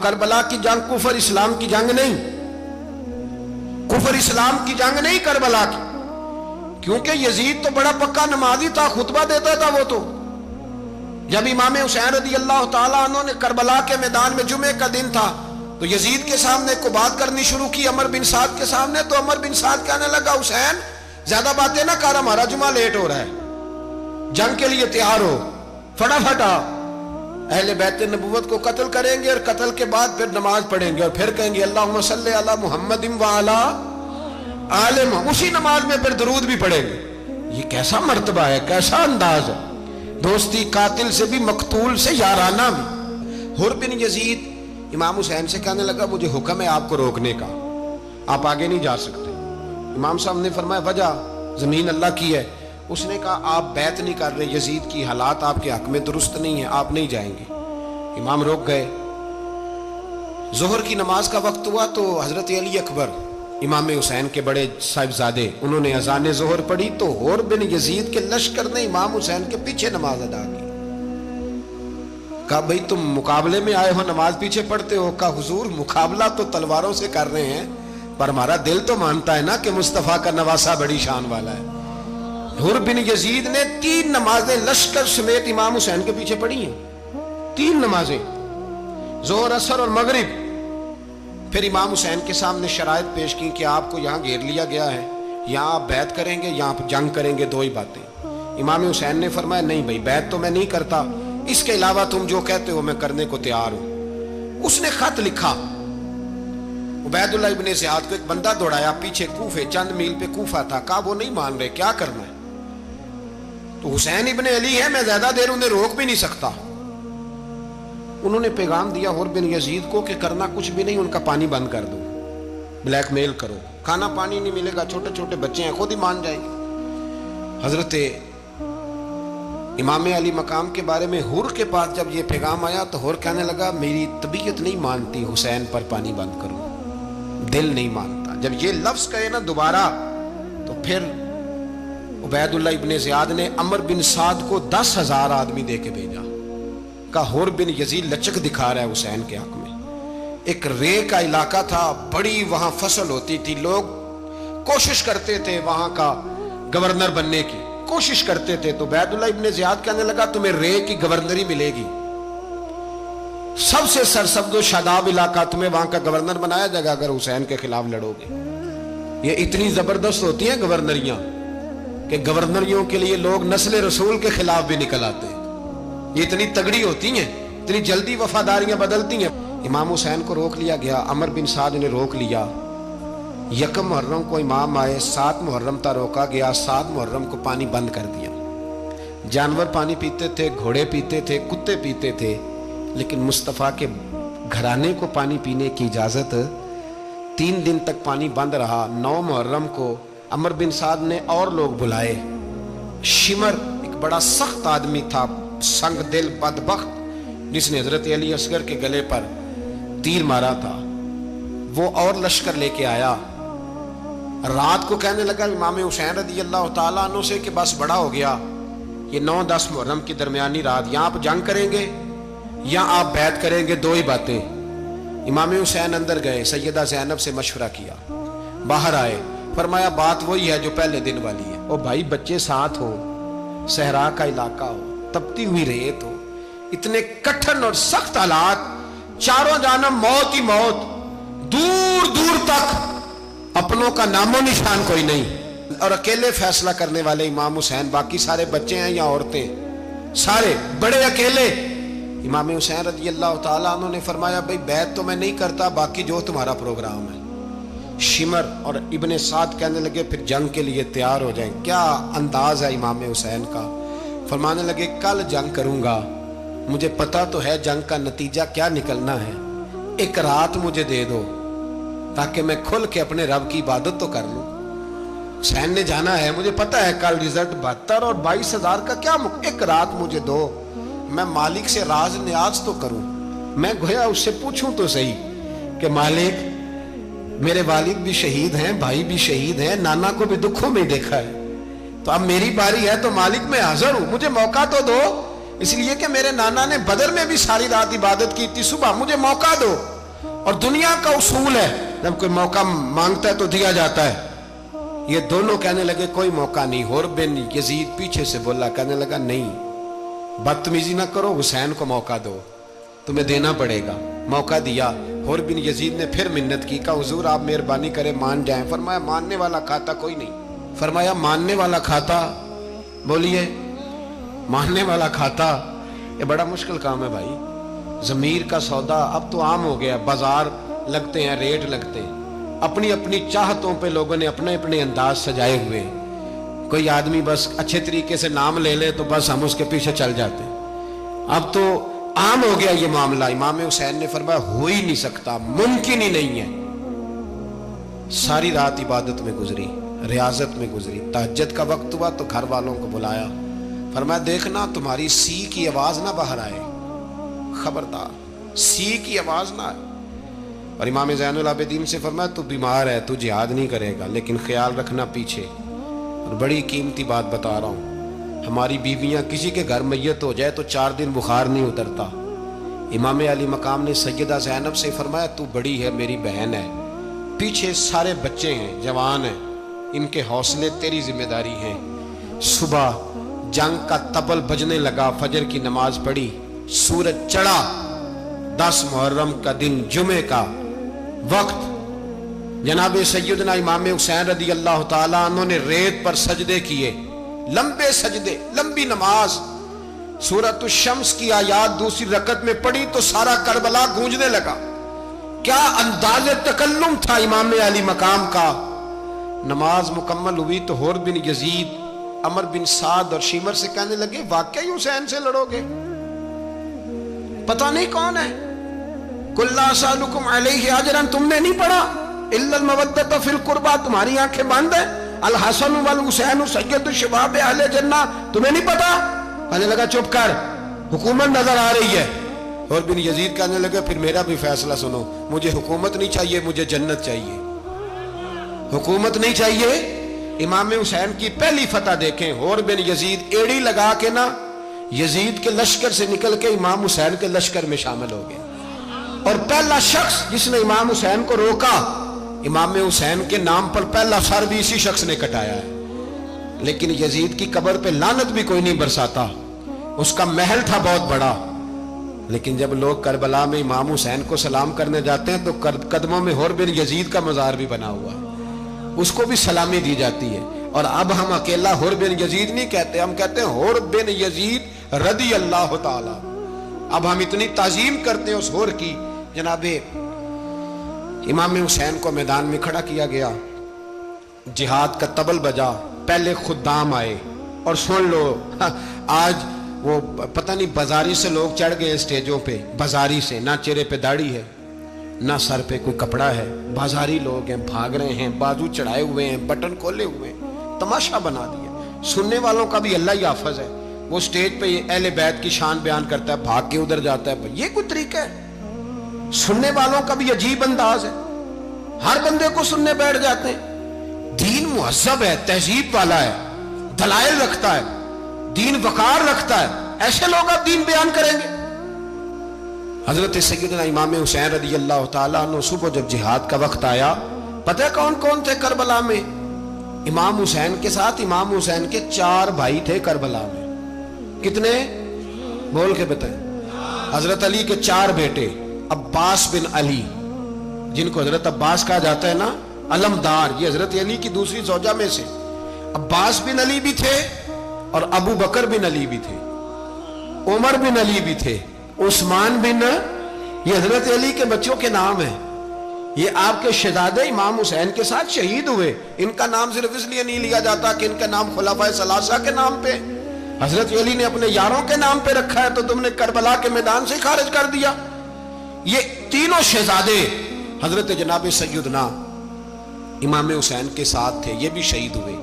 کربلا کی جنگ کفر اسلام کی جنگ نہیں، کفر اسلام کی جنگ نہیں کربلا کی، کیونکہ یزید تو بڑا پکا نمازی تھا، خطبہ دیتا تھا وہ تو۔ جب امام حسین رضی اللہ تعالیٰ عنہ نے کربلا کے میدان میں جمعے کا دن تھا تو یزید کے سامنے کو بات کرنی شروع کی، عمر بن سعد کے سامنے، تو عمر بن سعد کہنے لگا حسین زیادہ باتیں نہ کر، ہمارا جمعہ لیٹ ہو رہا ہے، جنگ کے لیے تیار ہو، فٹافٹ آ۔ اہل بیت نبوت کو قتل کریں گے اور قتل کے بعد پھر نماز پڑھیں گے اور پھر کہیں گے اللہم صلی علی محمد وعلی آل محمد، اسی نماز میں پھر درود بھی پڑھیں گے۔ یہ کیسا مرتبہ ہے، کیسا انداز ہے، دوستی قاتل سے بھی مقتول سے یارانہ بھی۔ حر بن یزید امام حسین سے کہنے لگا مجھے حکم ہے آپ کو روکنے کا، آپ آگے نہیں جا سکتے۔ امام صاحب نے فرمایا وجہ؟ زمین اللہ کی ہے۔ اس نے کہا آپ بیعت نہیں کر رہے، یزید کی حالات آپ کے حق میں درست نہیں ہیں، آپ نہیں جائیں گے۔ امام روک گئے۔ ظہر کی نماز کا وقت ہوا تو حضرت علی اکبر امام حسین کے بڑے صاحبزادے، انہوں نے اذان ظہر پڑھی تو حر بن یزید کے لشکر نے امام حسین کے پیچھے نماز ادا کی۔ کہا بھئی تم مقابلے میں آئے ہو، نماز پیچھے پڑھتے ہو؟ کہا حضور مقابلہ تو تلواروں سے کر رہے ہیں، پر ہمارا دل تو مانتا ہے نا کہ مصطفیٰ کا نواسہ بڑی شان والا ہے۔ حر بن یزید نے 3 نمازیں لشکر سمیت امام حسین کے پیچھے پڑھی ہیں، 3 نمازیں، ظہر اثر اور مغرب۔ پھر امام حسین کے سامنے شرائط پیش کی کہ آپ کو یہاں گھیر لیا گیا ہے، یہاں آپ بیعت کریں گے، یہاں آپ جنگ کریں گے، 2 ہی باتیں۔ امام حسین نے فرمایا نہیں بھائی بیعت تو میں نہیں کرتا، اس کے علاوہ تم جو کہتے ہو میں کرنے کو تیار ہوں۔ اس نے خط لکھا، عبید اللہ ابن زیاد کو ایک بندہ دوڑایا پیچھے، کوفے چند میل پہ کوفہ تھا، کہا وہ نہیں مان رہے، کیا کرنا ہے؟ تو حسین ابن علی ہے، میں زیادہ دیر انہیں روک بھی نہیں سکتا۔ انہوں نے پیغام دیا حر بن یزید کو کہ کرنا کچھ بھی نہیں، ان کا پانی بند کر دو، بلیک میل کرو، کھانا پانی نہیں ملے گا، چھوٹے چھوٹے بچے ہیں، خود ہی مان جائیں گے۔ حضرت امام علی مقام کے بارے میں حر کے پاس جب یہ پیغام آیا تو حر کہنے لگا میری طبیعت نہیں مانتی حسین پر پانی بند کروں، دل نہیں مانتا۔ جب یہ لفظ کہے نا دوبارہ تو پھر عبید اللہ ابن زیاد نے عمر بن سعد کو 10,000 آدمی دے کے بھیجا، کہا حر بن یزید لچک دکھا رہا ہے حسین کے حق میں۔ ایک رے کا علاقہ تھا، بڑی وہاں فصل ہوتی تھی، لوگ کوشش کرتے تھے وہاں کا گورنر بننے کی، کوشش کرتے تھے۔ تو عبید اللہ ابن زیاد کہنے لگا تمہیں رے کی گورنری ملے گی، سب سے سرسبز و شاداب علاقہ، تمہیں وہاں کا گورنر بنایا جائے گا اگر حسین کے خلاف لڑو گے۔ یہ اتنی زبردست ہوتی ہیں گورنریاں کہ گورنریوں کے لیے لوگ نسل رسول کے خلاف بھی نکل آتے ہیں، یہ اتنی تگڑی ہوتی ہیں، اتنی جلدی وفاداریاں بدلتی ہیں۔ امام حسین کو روک لیا گیا، عمر بن سعد نے روک لیا۔ 1 محرم کو امام آئے، 7 محرم تا روکا گیا، 7 محرم کو پانی بند کر دیا۔ جانور پانی پیتے تھے، گھوڑے پیتے تھے، کتے پیتے تھے، لیکن مصطفیٰ کے گھرانے کو پانی پینے کی اجازت 3 دن تک پانی بند رہا۔ 9 محرم کو عمر بن سعد نے اور لوگ بلائے۔ شمر ایک بڑا سخت آدمی تھا، سنگ دل بدبخت، جس نے حضرت علی اصغر کے گلے پر تیر مارا تھا، وہ اور لشکر لے کے آیا۔ رات کو کہنے لگا امام حسین رضی اللہ تعالیٰ عنہ سے کہ بس بڑا ہو گیا، یہ 9-10 محرم کی درمیانی رات، یہاں آپ جنگ کریں گے یا آپ بیعت کریں گے، 2 ہی باتیں۔ امام حسین اندر گئے، سیدہ زینب سے مشورہ کیا، باہر آئے، فرمایا بات وہی ہے جو پہلے دن والی ہے۔ او بھائی بچے ساتھ ہو، صحرا کا علاقہ ہو، تپتی ہوئی ریت ہو، اتنے کٹھن اور سخت حالات، چاروں جانب موت ہی موت، دور دور تک اپنوں کا نام و نشان کوئی نہیں، اور اکیلے فیصلہ کرنے والے امام حسین، باقی سارے بچے ہیں یا عورتیں، سارے بڑے اکیلے۔ امام حسین رضی اللہ تعالیٰ عنہ نے فرمایا بھئی بیعت تو میں نہیں کرتا، باقی جو تمہارا پروگرام ہے۔ شمر اور ابن سعد کہنے لگے پھر جنگ کے لیے تیار ہو جائیں۔ کیا انداز ہے امام حسین کا، فرمانے لگے کل جنگ کروں گا، مجھے پتا تو ہے جنگ کا نتیجہ کیا نکلنا ہے، 1 رات مجھے دے دو تاکہ میں کھل کے اپنے رب کی عبادت تو کر لوں۔ حسین نے جانا ہے، مجھے پتا ہے کل رزلٹ 72 اور 22,000 کا کیا 1 رات مجھے دو، میں مالک سے راز نیاز تو کروں، میں گویا اس سے پوچھوں تو صحیح کہ مالک میرے والد بھی شہید ہیں، بھائی بھی شہید ہیں، نانا کو بھی دکھوں میں دیکھا ہے، تو اب میری باری ہے تو مالک میں حاضر ہوں، مجھے موقع تو دو، اس لیے کہ میرے نانا نے بدر میں بھی ساری رات عبادت کی تھی، صبح مجھے موقع دو۔ اور دنیا کا اصول ہے جب کوئی موقع مانگتا ہے تو دیا جاتا ہے. یہ دونوں کہنے لگے کوئی موقع نہیں. حر بن یزید پیچھے سے بولا, کہنے لگا نہیں, بدتمیزی نہ کرو, حسین کو موقع دو, تمہیں دینا پڑے گا. موقع دیا. حر بن یزید نے پھر منت کی, کہا حضور آپ مہربانی کریں مان جائیں. فرمایا ماننے والا کھاتا کوئی نہیں. فرمایا ماننے والا کھاتا, بولیے ماننے والا کھاتا. یہ بڑا مشکل کام ہے بھائی. ضمیر کا سودا اب تو عام ہو گیا, بازار لگتے ہیں, ریٹ لگتے ہیں, اپنی اپنی چاہتوں پہ لوگوں نے اپنے اپنے انداز سجائے ہوئے. کوئی آدمی بس اچھے طریقے سے نام لے لے تو بس ہم اس کے پیچھے چل جاتے ہیں. اب تو عام ہو گیا یہ معاملہ. امام حسین نے فرمایا ہو ہی نہیں سکتا, ممکن ہی نہیں ہے. ساری رات عبادت میں گزری, ریاضت میں گزری. تہجد کا وقت ہوا تو گھر والوں کو بلایا. فرمایا دیکھنا تمہاری سی کی آواز نہ باہر آئے, خبردار سی کی آواز نہ آئے. اور امام زین العابدین سے فرمایا تو بیمار ہے, تو جہاد نہیں کرے گا, لیکن خیال رکھنا پیچھے. اور بڑی قیمتی بات بتا رہا ہوں, ہماری بیویاں کسی کے گھر میت ہو جائے تو 4 دن بخار نہیں اترتا. امام علی مقام نے سیدہ زینب سے فرمایا تو بڑی ہے, میری بہن ہے, پیچھے سارے بچے ہیں, جوان ہیں, ان کے حوصلے تیری ذمہ داری ہیں. صبح جنگ کا طبل بجنے لگا, فجر کی نماز پڑھی, سورج چڑھا, 10 محرم کا دن, جمعے کا وقت. جناب سیدنا امام حسین رضی اللہ تعالیٰ عنہ نے ریت پر سجدے کیے, لمبے سجدے, لمبی نماز. سورۃ الشمس کی آیات دوسری رکعت میں پڑھی تو سارا کربلا گونجنے لگا. کیا انداز تکلم تھا امام علی مقام کا. نماز مکمل ہوئی تو حر بن یزید, عمر بن سعد اور شیمر سے کہنے لگے واقعی حسین سے لڑو گے؟ پتہ نہیں کون ہے. قُلْ لَا أَسْأَلُكُمْ عَلَيْهِ أَجْرًا, تم نے نہیں پڑھا إِلَّا الْمَوَدَّةَ فِي الْقُرْبَى, تمہاری آنکھیں بند ہیں. الحسن والحسین سید الشباب اہل جنہ, تمہیں نہیں پتا؟ کہنے لگا چپ کر, حکومت نظر آ رہی ہے. اور بن یزید کہنے لگا پھر میرا بھی فیصلہ سنو, مجھے حکومت نہیں چاہیے, مجھے جنت چاہیے. حکومت نہیں چاہیے. امام حسین کی پہلی فتح دیکھیں, اور بن یزید ایڑی لگا کے نا یزید کے لشکر سے نکل کے امام حسین کے لشکر میں شامل ہو گیا. اور پہلا شخص جس نے امام حسین کو روکا, امام حسین کے نام پر پہلا سر بھی اسی شخص نے کٹایا ہے. لیکن یزید کی قبر پہ لعنت بھی کوئی نہیں برساتا, اس کا محل تھا بہت بڑا. لیکن جب لوگ کربلا میں امام حسین کو سلام کرنے جاتے ہیں تو قدموں میں حر بن یزید کا مزار بھی بنا ہوا ہے, اس کو بھی سلامی دی جاتی ہے. اور اب ہم اکیلا حر بن یزید نہیں کہتے, ہم کہتے ہیں حر بن یزید رضی اللہ تعالی. اب ہم اتنی تعظیم کرتے ہیں اس حر کی. جناب امام حسین کو میدان میں کھڑا کیا گیا, جہاد کا طبل بجا, پہلے خدام آئے. اور سن لو آج وہ پتہ نہیں بازاری سے لوگ چڑھ گئے اسٹیجوں پہ, بازاری سے, نہ چہرے پہ داڑھی ہے, نہ سر پہ کوئی کپڑا ہے, بازاری لوگ ہیں, بھاگ رہے ہیں, بازو چڑھائے ہوئے ہیں, بٹن کھولے ہوئے ہیں, تماشا بنا دیا. سننے والوں کا بھی اللہ ہی حافظ ہے. وہ سٹیج پہ اہل بیت کی شان بیان کرتا ہے, بھاگ کے ادھر جاتا ہے. یہ کوئی طریقہ ہے؟ سننے والوں کا بھی عجیب انداز ہے, ہر بندے کو سننے بیٹھ جاتے ہیں. دین مہذب ہے, تہذیب والا ہے, دلائل رکھتا ہے, دین وقار رکھتا ہے. ایسے لوگ اب دین بیان کریں گے؟ حضرت سیدنا امام حسین رضی اللہ تعالیٰ عنہ صبح جب جہاد کا وقت آیا, پتہ ہے کون کون تھے کربلا میں؟ امام حسین کے ساتھ امام حسین کے 4 بھائی تھے کربلا میں. کتنے؟ بول کے بتائیں. حضرت علی کے 4 بیٹے, عباس بن علی, جن کو حضرت عباس کہا جاتا ہے نا, علمدار, یہ حضرت علی کی دوسری زوجہ میں سے. عباس بن علی بھی تھے, اور ابو بکر بن علی بھی تھے, عمر بن علی بھی تھے, عثمان بن, یہ حضرت علی کے بچوں کے نام ہیں. یہ آپ کے شہزادے امام حسین کے ساتھ شہید ہوئے. ان کا نام صرف اس لیے نہیں لیا جاتا کہ ان کا نام خلفائے ثلاثہ کے نام پہ, حضرت علی نے اپنے یاروں کے نام پہ رکھا ہے, تو تم نے کربلا کے میدان سے خارج کر دیا. یہ تینوں شہزادے حضرت جناب سیدنا امام حسین کے ساتھ تھے, یہ بھی شہید ہوئے.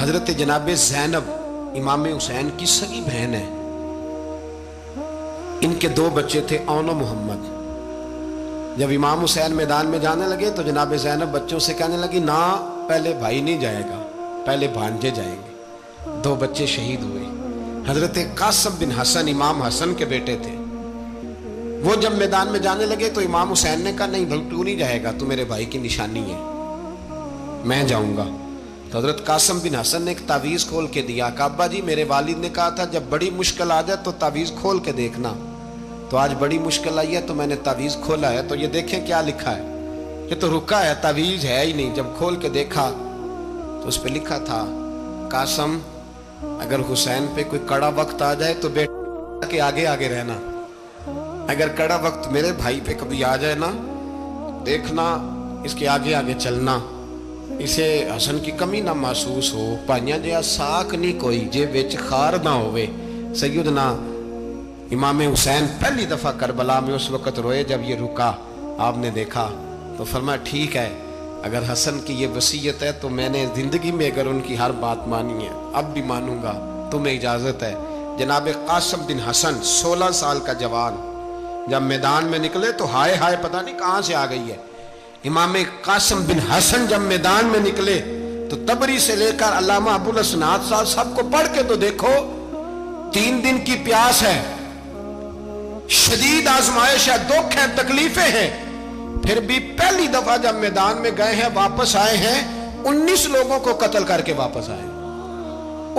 حضرت جناب زینب امام حسین کی سگی بہن ہے, ان کے 2 بچے تھے, اون و محمد. جب امام حسین میدان میں جانے لگے تو جناب زینب بچوں سے کہنے لگی نہ, پہلے بھائی نہیں جائے گا, پہلے بھانجے جائیں گے. 2 بچے شہید ہوئے. حضرت قاسم بن حسن امام حسن کے بیٹے تھے. وہ جب میدان میں جانے لگے تو امام حسین نے کہا نہیں بھائی تو نہیں جائے گا، تو میرے بھائی کی نشانی ہے، میں جاؤں گا۔ تو حضرت قاسم بن حسن نے ایک تعویذ کھول کے دیا کہ ابا جی میرے والد نے کہا تھا جب بڑی مشکل آ جائے تو تعویذ کھول کے دیکھنا، تو آج بڑی مشکل آئی ہے تو میں نے تعویذ کھولا ہے، تو یہ دیکھیں کیا لکھا ہے، یہ تو رکا ہے، تعویذ ہے ہی نہیں۔ جب کھول کے دیکھا تو اس پہ لکھا تھا قاسم اگر حسین پہ کوئی کڑا وقت آ جائے تو بیٹا کے آگے آگے رہنا، اگر کڑا وقت میرے بھائی پہ کبھی آ جائے نا دیکھنا اس کے آگے آگے چلنا، اسے حسن کی کمی نہ محسوس ہو، پائیاں جہاں ساکھ نہیں کوئی جے وچ خار نہ ہوئے۔ سیدنا امام حسین پہلی دفعہ کربلا میں اس وقت روئے جب یہ رکا، آپ نے دیکھا تو فرمایا ٹھیک ہے اگر حسن کی یہ وصیت ہے تو میں نے زندگی میں اگر ان کی ہر بات مانی ہے اب بھی مانوں گا، تمہیں اجازت ہے۔ جناب قاسم بن حسن 16 سال کا جوان جب میدان میں نکلے تو ہائے ہائے پتہ نہیں کہاں سے آ گئی ہے۔ امام قاسم بن حسن جب میدان میں نکلے تو تبری سے لے کر علامہ ابو الاسناد صاحب سب کو پڑھ کے تو دیکھو، 3 دن کی پیاس ہے، شدید آزمائش ہے، دکھ ہے، تکلیفیں ہیں، پھر بھی پہلی دفعہ جب میدان میں گئے ہیں واپس آئے ہیں 19 لوگوں کو قتل کر کے واپس آئے،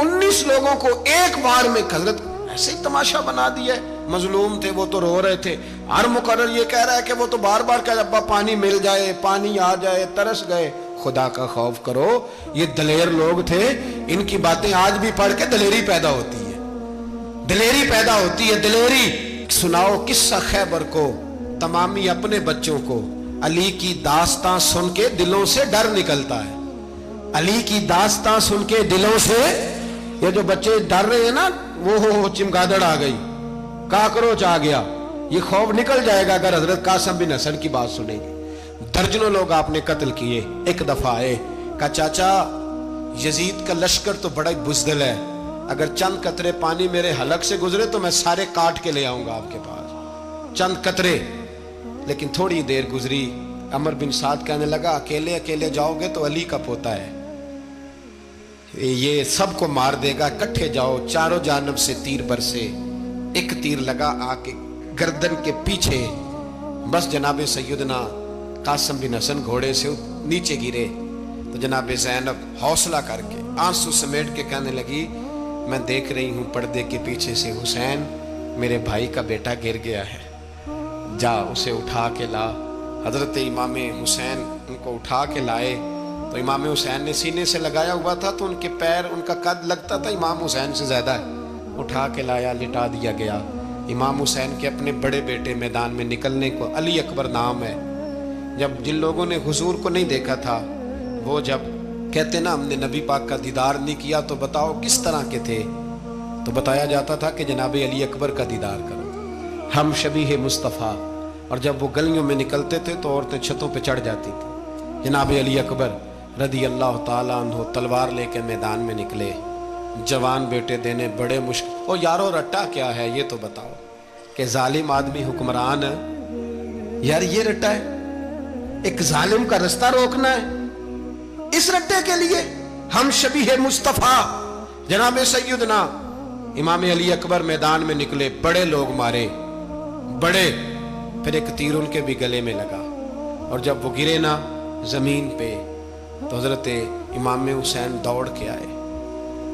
19 لوگوں کو ایک بار میں۔ حضرت ایسے ہی تماشا بنا دیا ہے، مظلوم تھے وہ تو رو رہے تھے، ہر مقرر یہ کہہ رہا ہے کہ وہ تو بار بار کہ ابا پانی مل جائے، پانی آ جائے، ترس گئے۔ خدا کا خوف کرو، یہ دلیر لوگ تھے، ان کی باتیں آج بھی پڑھ کے دلیری پیدا ہوتی ہے، دلیری پیدا ہوتی ہے، دلیری۔ سناؤ قصہ خیبر کو، تمامی اپنے بچوں کو علی کی داستان سن کے دلوں سے ڈر نکلتا ہے، علی کی داستان سن کے دلوں سے یہ جو بچے ڈر رہے ہیں نا وہ چمگادڑ آ گئی، کاکروچ آ گیا، یہ خوف نکل جائے گا اگر حضرت قاسم بن حسن کی بات سنیں گے۔ درجنوں لوگ آپ نے قتل کیے، ایک دفعہ آئے کہا چاچا یزید کا لشکر تو بڑا ہی بزدل ہے، اگر چند قطرے پانی میرے حلق سے گزرے تو میں سارے کاٹ کے لے آؤں گا آپ کے پاس، چند قطرے۔ لیکن تھوڑی دیر گزری، عمر بن سعد کہنے لگا اکیلے اکیلے جاؤ گے تو علی کا پوتا ہے، یہ سب کو مار دے گا، کٹھے جاؤ۔ چاروں جانب سے تیر برسے، ایک تیر لگا آ کے گردن کے پیچھے، بس جناب سیدنا قاسم بن حسن گھوڑے سے نیچے گرے تو جناب زینب حوصلہ کر کے آنسو سمیٹ کے کہنے لگی میں دیکھ رہی ہوں پردے کے پیچھے سے حسین میرے بھائی کا بیٹا گر گیا ہے، جا اسے اٹھا کے لا۔ حضرت امام حسین ان کو اٹھا کے لائے تو امام حسین نے سینے سے لگایا ہوا تھا تو ان کے پیر، ان کا قد لگتا تھا امام حسین سے زیادہ ہے، اٹھا کے لایا، لٹا دیا گیا۔ امام حسین کے اپنے بڑے بیٹے میدان میں نکلنے کو، علی اکبر نام ہے، جب جن لوگوں نے حضور کو نہیں دیکھا تھا وہ جب کہتے نا ہم نے نبی پاک کا دیدار نہیں کیا تو بتاؤ کس طرح کے تھے، تو بتایا جاتا تھا کہ جناب علی اکبر کا دیدار کرو، ہم شبیہ مصطفیٰ۔ اور جب وہ گلیوں میں نکلتے تھے تو عورتیں چھتوں پہ چڑھ جاتی تھی۔ جناب علی اکبر رضی اللہ تعالیٰ عنہ تلوار لے کے میدان میں نکلے، جوان بیٹے دینے بڑے مشکل۔ او یارو رٹا کیا ہے یہ تو بتاؤ، کہ ظالم آدمی حکمران ہے یار، یہ رٹا ہے، ایک ظالم کا رستہ روکنا ہے، اس رٹے کے لیے ہم شبیہ مصطفیٰ۔ جناب سیدنا امام علی اکبر میدان میں نکلے، بڑے لوگ مارے، بڑے، پھر ایک تیر ان کے بھی گلے میں لگا، اور جب وہ گرے نا زمین پہ تو حضرت امام حسین دوڑ کے آئے،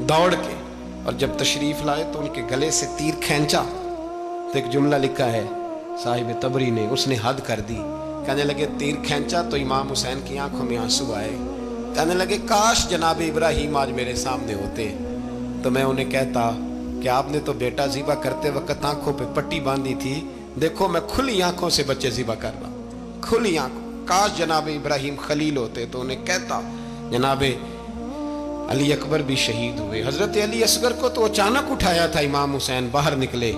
دوڑ کے، اور جب تشریف لائے تو ان کے گلے سے تیر کھینچا تو ایک جملہ لکھا ہے صاحب تبری نے، اس نے حد کر دی، کہنے لگے تیر کھینچا تو امام حسین کی آنکھوں میں آنسو آئے، کہنے لگے کاش جناب ابراہیم آج میرے سامنے ہوتے تو میں انہیں کہتا کہ آپ نے تو بیٹا ذبح کرتے وقت آنکھوں پہ پٹی باندھی تھی، دیکھو میں کھلی آنکھوں سے بچے ذبح کر رہا، کھلی آنکھوں، کاش جناب ابراہیم خلیل ہوتے تو انہیں کہتا۔ جناب علی اکبر بھی شہید ہوئے، حضرت علی اصغر کو تو اچانک اٹھایا تھا امام حسین، باہر نکلے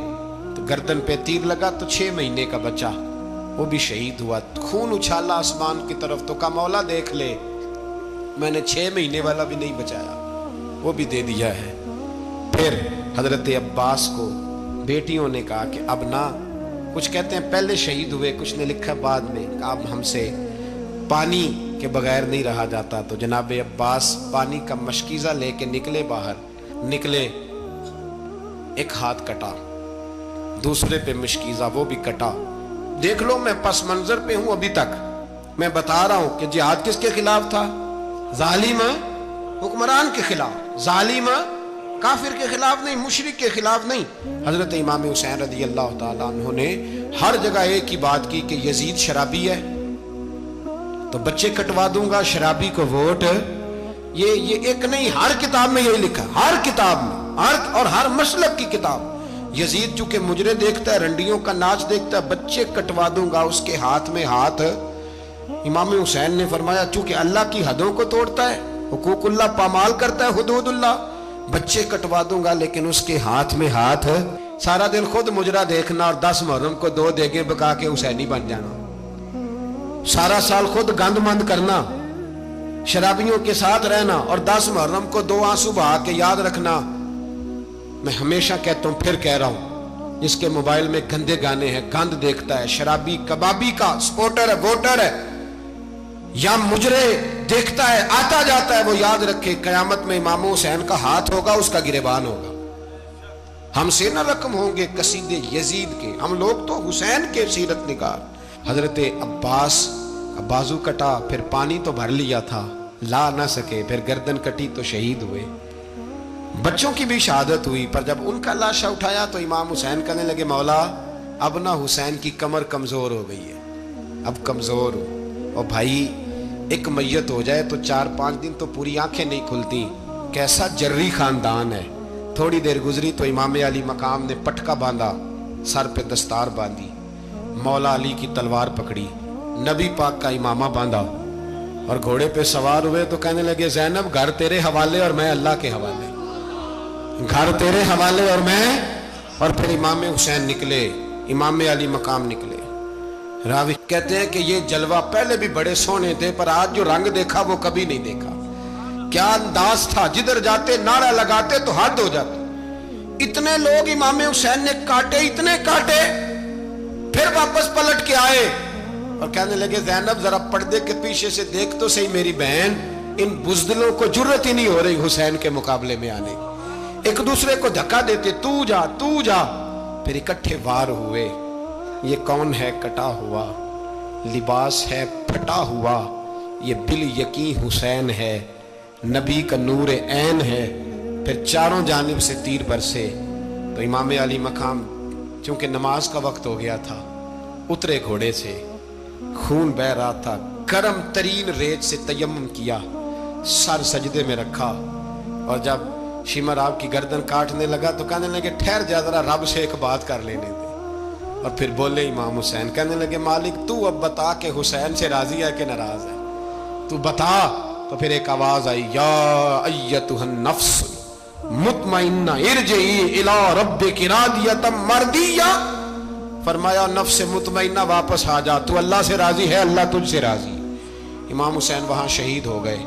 تو گردن پہ تیر لگا تو 6 مہینے کا بچہ وہ بھی شہید ہوا، خون اچھالا آسمان کی طرف تو کہا مولا دیکھ لے میں نے 6 مہینے والا بھی نہیں بچایا، وہ بھی دے دیا ہے۔ پھر حضرت عباس کو بیٹیوں نے کہا کہ اب نہ، کچھ کہتے ہیں پہلے شہید ہوئے، کچھ نے لکھا بعد میں، اب ہم سے پانی کے بغیر نہیں رہا جاتا، تو جناب عباس پانی کا مشکیزہ لے کے نکلے، باہر نکلے، ایک ہاتھ کٹا، دوسرے پہ مشکیزہ وہ بھی کٹا، دیکھ لو میں پس منظر پہ ہوں ابھی تک. میں بتا رہا ہوں کہ جہاد کس کے خلاف تھا؟ ظالم حکمران کے خلاف، ظالم کافر کے خلاف نہیں، مشرک کے خلاف نہیں. حضرت امام حسین رضی اللہ تعالیٰ عنہ نے ہر جگہ ایک ہی بات کی کہ یزید شرابی ہے تو بچے کٹوا دوں گا، شرابی کو ووٹ. یہ ایک نہیں، ہر کتاب میں یہی لکھا، ہر کتاب میں، اور ہر مسلک کی کتاب. یزید چونکہ مجرے دیکھتا ہے، رنڈیوں کا ناچ دیکھتا ہے، بچے کٹوا دوں گا، اس کے ہاتھ میں ہاتھ. امام حسین نے فرمایا چونکہ اللہ کی حدوں کو توڑتا ہے، حقوق اللہ پامال کرتا ہے، حدود اللہ، بچے کٹوا دوں گا لیکن اس کے ہاتھ میں ہاتھ. سارا دن خود مجرا دیکھنا اور 10 محرم کو 2 دیگیں پکا کے حسینی بن جانا، سارا سال خود گند مند کرنا، شرابیوں کے ساتھ رہنا اور 10 محرم کو 2 آنسو بہا کے یاد رکھنا. میں ہمیشہ کہتا ہوں، پھر کہہ رہا ہوں، جس کے موبائل میں گندے گانے ہیں، گند دیکھتا ہے، شرابی کبابی کا سپورٹر ہے، ووٹر ہے، یا مجرے دیکھتا ہے آتا جاتا ہے، وہ یاد رکھے قیامت میں امام حسین کا ہاتھ ہوگا، اس کا گریبان ہوگا. ہم سے نہ رقم ہوں گے قصیدے یزید کے، ہم لوگ تو حسین کے سیرت نگار. حضرت عباس کا بازو کٹا، پھر پانی تو بھر لیا تھا، لا نہ سکے، پھر گردن کٹی تو شہید ہوئے. بچوں کی بھی شہادت ہوئی، پر جب ان کا لاشا اٹھایا تو امام حسین کہنے لگے مولا اب نہ حسین کی کمر کمزور ہو گئی ہے، اب کمزور ہو. اور بھائی ایک میت ہو جائے تو 4-5 دن تو پوری آنکھیں نہیں کھلتی. کیسا جری خاندان ہے. تھوڑی دیر گزری تو امام علی مقام نے پٹکا باندھا، سر پہ دستار باندھی، مولا علی کی تلوار پکڑی، نبی پاک کا امامہ باندھا اور گھوڑے پہ سوار ہوئے تو کہنے لگے زینب گھر تیرے حوالے اور میں اللہ کے حوالے، گھر تیرے حوالے اور میں. اور پھر امام حسین نکلے، امام علی مقام نکلے. راوی کہتے ہیں کہ یہ جلوہ پہلے بھی بڑے سونے تھے، پر آج جو رنگ دیکھا وہ کبھی نہیں دیکھا. کیا انداز تھا، جدھر جاتے نعرہ لگاتے تو حد ہو جاتے. اتنے لوگ امام حسین نے کاٹے، اتنے کاٹے، پھر واپس پلٹ کے آئے اور کہنے لگے زینب ذرا پردے کے پیچھے سے دیکھ تو صحیح میری بہن، ان بزدلوں کو جرت ہی نہیں ہو رہی حسین کے مقابلے میں آنے. ایک دوسرے کو دھکا دیتے، تو جا تو جا. پھر اکٹھے وار ہوئے. یہ کون ہے کٹا ہوا، لباس ہے پھٹا ہوا، یہ بال یقین حسین ہے، نبی کا نور عین ہے. پھر چاروں جانب سے تیر برسے تو امام علی مقام چونکہ نماز کا وقت ہو گیا تھا، اترے گھوڑے سے، خون بہ رہا تھا، گرم ترین ریت سے تیمم کیا، سر سجدے میں رکھا، اور جب شمر آپ کی گردن کاٹنے لگا تو کہنے لگے ٹھہر جا ذرا رب سے ایک بات کر لینے دے. اور پھر بولے امام حسین، کہنے لگے مالک تو اب بتا کہ حسین سے راضی ہے کہ ناراض ہے، تو بتا. تو پھر ایک آواز آئی، یا ایتھا النفس مطمئنہ ارجعی الی ربک راضیۃ مرضیہ. فرمایا نفس مطمئنہ واپس آ جا، تو اللہ سے راضی ہے، اللہ تجھ سے راضی. امام حسین وہاں شہید ہو گئے.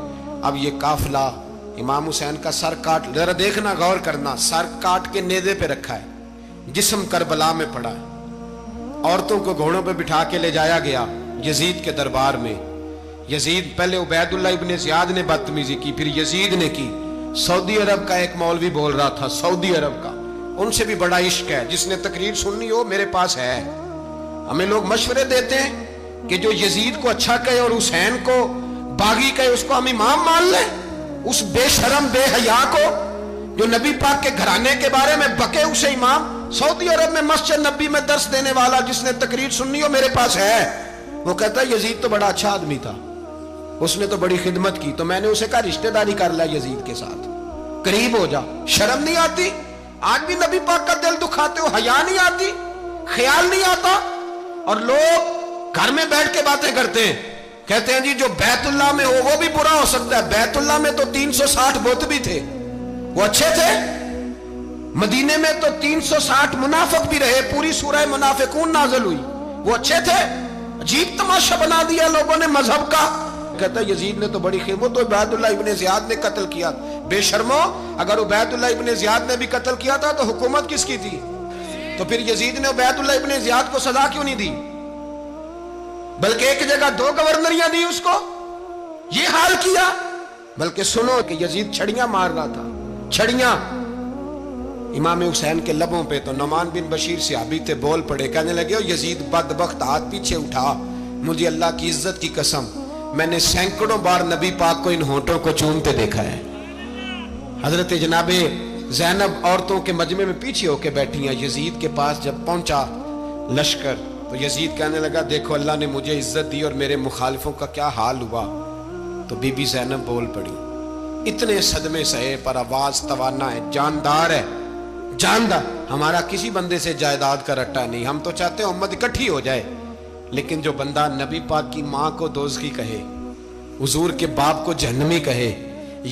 اب یہ قافلہ امام حسین کا سر کاٹ، ذرا دیکھنا غور کرنا، سر کاٹ کے نیزے پہ رکھا ہے، جسم کربلا میں پڑا ہے. عورتوں کو گھوڑوں پہ بٹھا کے لے جایا گیا یزید کے دربار میں. یزید پہلے عبید اللہ ابن زیاد نے بدتمیزی کی، پھر یزید نے کی. سعودی عرب کا ایک مولوی بول رہا تھا، سعودی عرب کا، ان سے بھی بڑا عشق ہے، جس نے تقریر سننی ہو میرے پاس ہے. ہمیں لوگ مشورے دیتے ہیں کہ جو یزید کو اچھا کہے اور حسین کو باغی کہے اس کو ہم امام مان لیں. اس بے شرم بے حیا کو جو نبی پاک کے گھرانے کے بارے میں بکے اسے امام. سعودی عرب میں مسجد نبی میں درس دینے والا جس نے تقریر سننی ہو میرے پاس ہے. وہ کہتا ہے یزید تو بڑا اچھا آدمی تھا، اس نے تو بڑی خدمت کی، تو میں نے اسے کہا رشتہ داری کر لیا یزید کے ساتھ، قریب ہو جا. شرم نہیں آتی؟ آج بھی نبی پاک کا دل دکھاتے ہو، حیا نہیں آتی، خیال نہیں آتا. اور لوگ گھر میں بیٹھ کے باتیں کرتے ہیں، کہتے ہیں جی جو بیت اللہ میں ہو وہ بھی برا ہو سکتا ہے. بیت اللہ میں تو 360 بت بھی تھے، وہ اچھے تھے. مدینے میں تو 360 منافق بھی رہے، پوری سورہ منافقون نازل ہوئی، وہ اچھے تھے. عجیب تماشا بنا دیا لوگوں نے مذہب کا. کہتا ہے یزید نے تو بڑی خدمت، تو عبید اللہ ابن زیاد نے قتل کیا. بے شرمو، اگر عبید اللہ ابن زیاد نے بھی قتل کیا تھا تو حکومت کس کی تھی؟ تو پھر یزید نے عبید اللہ ابن زیاد کو سزا کیوں نہیں دی، بلکہ ایک جگہ 2 گورنریاں دی اس کو؟ یہ حال کیا. بلکہ سنو کہ یزید چھڑیاں مار رہا تھا، چھڑیاں. امام حسین کے لبوں پہ تو نعمان بن بشیر صحابی تھے، بول پڑے، کہنے لگے یزید بدبخت، ہاتھ پیچھے اٹھا، مجھے اللہ کی عزت کی قسم میں نے سینکڑوں بار نبی پاک کو ان ہونٹوں کو چومتے دیکھا ہے۔ حضرت جناب زینب عورتوں کے مجمع میں پیچھے ہو کے بیٹھی ہیں، یزید کے پاس جب پہنچا لشکر تو یزید کہنے لگا دیکھو اللہ نے مجھے عزت دی اور میرے مخالفوں کا کیا حال ہوا۔ تو بی بی زینب بول پڑی، اتنے صدمے سہے پر آواز توانا ہے، جاندار ہے، جاندار۔ ہمارا کسی بندے سے جائیداد کا رٹا نہیں، ہم تو چاہتے ہیں امت اکٹھی ہو جائے، لیکن جو بندہ نبی پاک کی ماں کو دوزخی کہے، حضور کے باپ کو جہنمی کہے،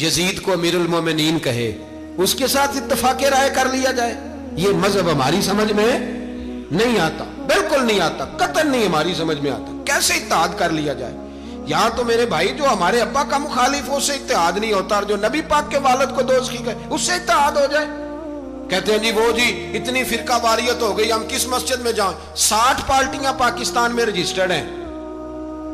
یزید کو امیر المومنین کہے، اس کے ساتھ اتفاق رائے کر لیا جائے، یہ مذہب ہماری سمجھ میں نہیں آتا، بالکل نہیں آتا، قطعاً نہیں ہماری سمجھ میں آتا۔ کیسے اتحاد کر لیا جائے؟ یہاں تو میرے بھائی جو ہمارے ابا کا مخالف ہو، اس سے اتحاد نہیں ہوتا، اور جو نبی پاک کے والد کو دوزخی کہے اس سے اتحاد ہو جائے۔ کہتے ہیں جی وہ جی اتنی فرقہ واریت ہو گئی، ہم کس مسجد میں جائیں؟ 60 پارٹیاں پاکستان میں رجسٹرڈ ہیں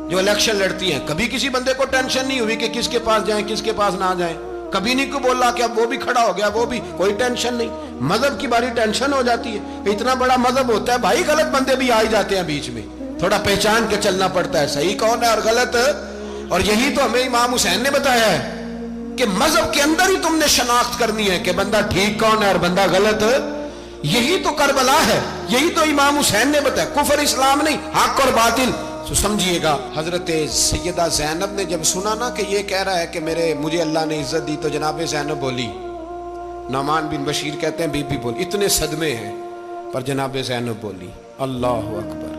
جو الیکشن لڑتی ہیں، کبھی کسی بندے کو ٹینشن نہیں ہوئی کہ کس کے پاس جائیں کس کے پاس نہ جائیں، کبھی نہیں کو بولا کہ اب وہ بھی کھڑا ہو گیا، وہ بھی، کوئی ٹینشن نہیں۔ مذہب کی باری ٹینشن ہو جاتی ہے، اتنا بڑا مذہب ہوتا ہے بھائی، غلط بندے بھی آ ہی جاتے ہیں بیچ میں، تھوڑا پہچان کے چلنا پڑتا ہے صحیح کون ہے اور غلط۔ اور یہی تو ہمیں امام حسین نے بتایا ہے کہ مذہب کے اندر ہی تم نے شناخت کرنی ہے کہ بندہ ٹھیک کون ہے اور بندہ غلط۔ یہی تو کربلا ہے، یہی تو امام حسین نے بتایا، کفر اسلام نہیں، حق اور باطل۔ تو سمجھیے گا، حضرت سیدہ زینب نے جب سنا نا کہ یہ کہہ رہا ہے کہ مجھے اللہ نے عزت دی، تو جناب زینب بولی، نعمان بن بشیر کہتے ہیں بی بی بولی، اتنے صدمے ہیں پر جناب زینب بولی اللہ اکبر،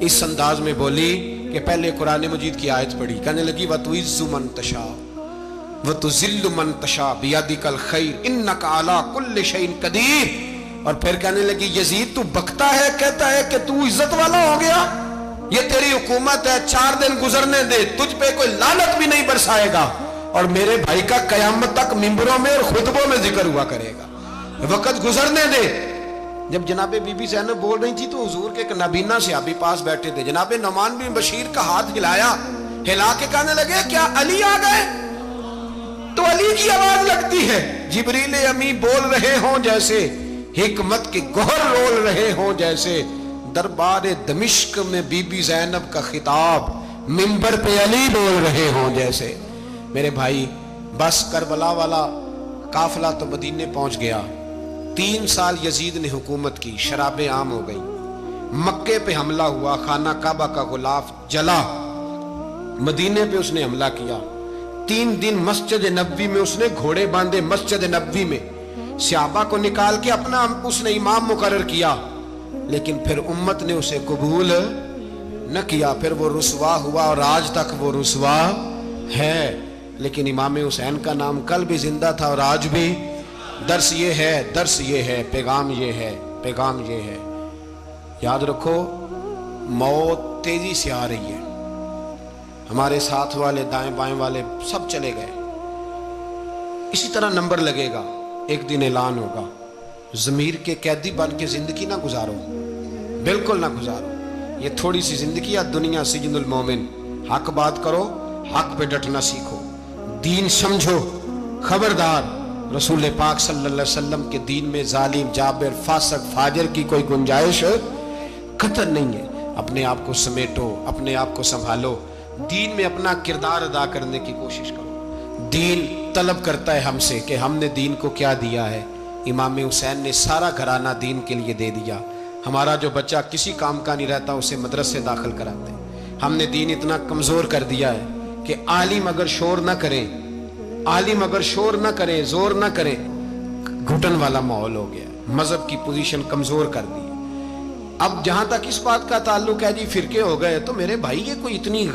اس انداز میں بولی کہ پہلے قرآن مجید کی آیت پڑھی، کہنے لگی وَتُعِزُّ مَن تَشَاءُ وَتُذِلُّ مَن تَشَاءُ بِيَدِكَ الْخَيْرُ إِنَّكَ عَلَىٰ كُلِّ شَيْءٍ قَدِيرٌ۔ اور پھر کہنے لگی یزید تو بکتا ہے، کہتا ہے کہ تو عزت والا ہو گیا، یہ تیری حکومت ہے، 4 دن گزرنے دے، تجھ پہ کوئی لعنت بھی نہیں برسائے گا، اور میرے بھائی کا قیامت تک ممبروں میں اور خطبوں میں ذکر ہوا کرے گا، وقت گزرنے دے۔ جب جناب بی بی زینب بول رہی تھی تو حضور کے ایک نابینا صحابی پاس بیٹھے تھے، جناب نعمان بن بشیر کا ہاتھ ہلایا، ہلا کے کہنے لگے کیا علی آ گئے؟ تو علی کی آواز لگتی ہے، جبریل امی بول رہے ہوں جیسے، حکمت کے گوہر رول رہے ہوں جیسے، دربار دمشق میں بی بی زینب کا خطاب، منبر پہ علی بول رہے ہوں جیسے۔ میرے بھائی بس کربلا والا قافلہ تو مدینے پہنچ گیا، 3 سال یزید نے حکومت کی، شرابیں عام ہو گئی، مکے پہ حملہ ہوا، خانہ کعبہ کا غلاف جلا، مدینے پہ اس نے حملہ کیا، 3 دن مسجد نبوی میں اس نے گھوڑے باندھے، مسجد نبوی میں صحابہ کو نکال کے اپنا اس نے امام مقرر کیا، لیکن پھر امت نے اسے قبول نہ کیا، پھر وہ رسوا ہوا اور آج تک وہ رسوا ہے۔ لیکن امام حسین کا نام کل بھی زندہ تھا اور آج بھی۔ درس یہ ہے، درس یہ ہے، پیغام یہ ہے، پیغام یہ ہے، یاد رکھو موت تیزی سے آ رہی ہے، ہمارے ساتھ والے دائیں بائیں والے سب چلے گئے، اسی طرح نمبر لگے گا، ایک دن اعلان ہوگا۔ ضمیر کے قیدی بن کے زندگی نہ گزارو، بالکل نہ گزارو، یہ تھوڑی سی زندگی ہے، دنیا سجن المومن۔ حق بات کرو، حق پہ ڈٹنا سیکھو، دین سمجھو، خبردار رسول پاک صلی اللہ علیہ وسلم کے دین میں ظالم، جابر، فاسق، فاجر کی کوئی گنجائش قطعاً نہیں ہے۔ اپنے آپ کو سمیٹو، اپنے آپ کو سنبھالو، دین میں اپنا کردار ادا کرنے کی کوشش کرو۔ دین طلب کرتا ہے ہم سے کہ ہم نے دین کو کیا دیا ہے۔ امام حسین نے سارا گھرانہ دین کے لیے دے دیا۔ ہمارا جو بچہ کسی کام کا نہیں رہتا اسے مدرسے داخل کراتے ہیں۔ ہم نے دین اتنا کمزور کر دیا ہے کہ عالم اگر شور نہ کریں، عالم اگر شور نہ کریں، زور نہ کریں، گھٹن والا ماحول ہو گیا، مذہب کی پوزیشن کمزور کر دی۔ اب جہاں تک اس بات کا تعلق ہے جی فرقے ہو گئے، تو میرے بھائی یہ کوئی اتنی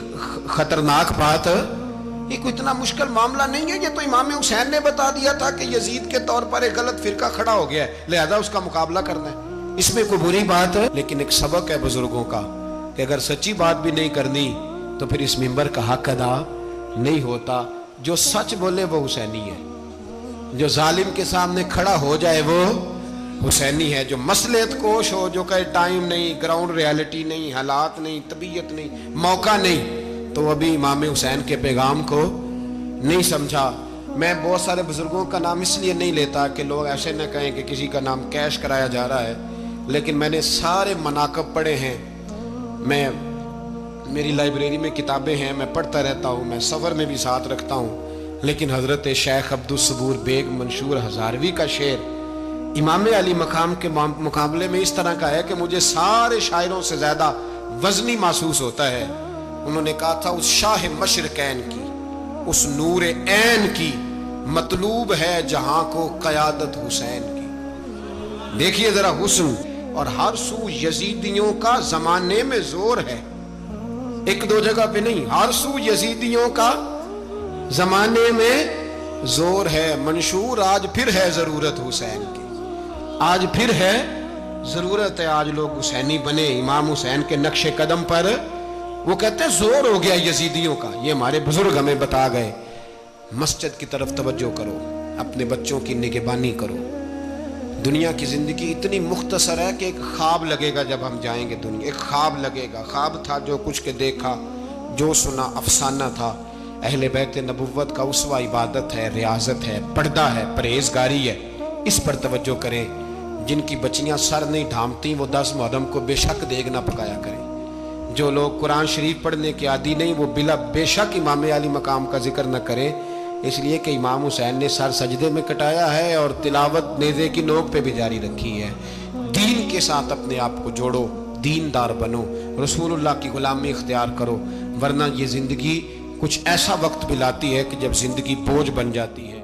خطرناک بات، یہ کوئی اتنا مشکل معاملہ نہیں ہے، یہ تو امام حسین نے بتا دیا تھا کہ یزید کے طور پر ایک غلط فرقہ کھڑا ہو گیا ہے، لہذا اس کا مقابلہ کرنا ہے، اس میں کوئی بری بات ہے، لیکن ایک سبق ہے بزرگوں کا کہ اگر سچی بات بھی نہیں کرنی تو پھر اس منبر کا حق ادا نہیں ہوتا۔ جو سچ بولے وہ حسینی ہے، جو ظالم کے سامنے کھڑا ہو جائے وہ حسینی ہے، جو مصلحت کوش ہو، جو کہے ٹائم نہیں، گراؤنڈ ریالٹی نہیں، حالات نہیں، طبیعت نہیں، موقع نہیں، تو ابھی امام حسین کے پیغام کو نہیں سمجھا۔ میں بہت سارے بزرگوں کا نام اس لیے نہیں لیتا کہ لوگ ایسے نہ کہیں کہ کسی کا نام کیش کرایا جا رہا ہے، لیکن میں نے سارے مناقب پڑھے ہیں، میری لائبریری میں کتابیں ہیں، میں پڑھتا رہتا ہوں، میں سفر میں بھی ساتھ رکھتا ہوں۔ لیکن حضرت شیخ عبدالصبور بیگ منشور ہزاروی کا شعر امام علی مقام کے مقابلے میں اس طرح کا ہے کہ مجھے سارے شاعروں سے زیادہ وزنی محسوس ہوتا ہے۔ انہوں نے کہا تھا اس شاہ مشرقین کی، اس نور عین کی مطلوب ہے جہاں کو قیادت حسین کی۔ دیکھیے ذرا حسن، اور ہر سو یزیدیوں کا زمانے میں زور ہے، ایک دو جگہ پہ نہیں، ہر سو یزیدیوں کا زمانے میں زور ہے۔ منشور آج پھر ہے ضرورت حسین کی، آج پھر ہے ضرورت ہے، آج لوگ حسینی بنے، امام حسین کے نقش قدم پر۔ وہ کہتے ہیں زور ہو گیا یزیدیوں کا، یہ ہمارے بزرگ ہمیں بتا گئے۔ مسجد کی طرف توجہ کرو، اپنے بچوں کی نگہبانی کرو۔ دنیا کی زندگی اتنی مختصر ہے کہ ایک خواب لگے گا جب ہم جائیں گے دنیا، ایک خواب لگے گا، خواب تھا جو کچھ کے دیکھا، جو سنا افسانہ تھا۔ اہل بیت نبوت کا اسوہ عبادت ہے، ریاضت ہے، پردہ ہے، پرہیزگاری ہے، اس پر توجہ کریں۔ جن کی بچیاں سر نہیں ڈھانپتی وہ 10 محرم کو بے شک دیگ نہ پکایا کریں۔ جو لوگ قرآن شریف پڑھنے کے عادی نہیں وہ بے شک امام علی مقام کا ذکر نہ کریں، اس لیے کہ امام حسین نے سر سجدے میں کٹایا ہے اور تلاوت نیزے کی نوک پہ بھی جاری رکھی ہے۔ دین کے ساتھ اپنے آپ کو جوڑو، دیندار بنو، رسول اللہ کی غلامی اختیار کرو، ورنہ یہ زندگی کچھ ایسا وقت بھی لاتی ہے کہ جب زندگی بوجھ بن جاتی ہے۔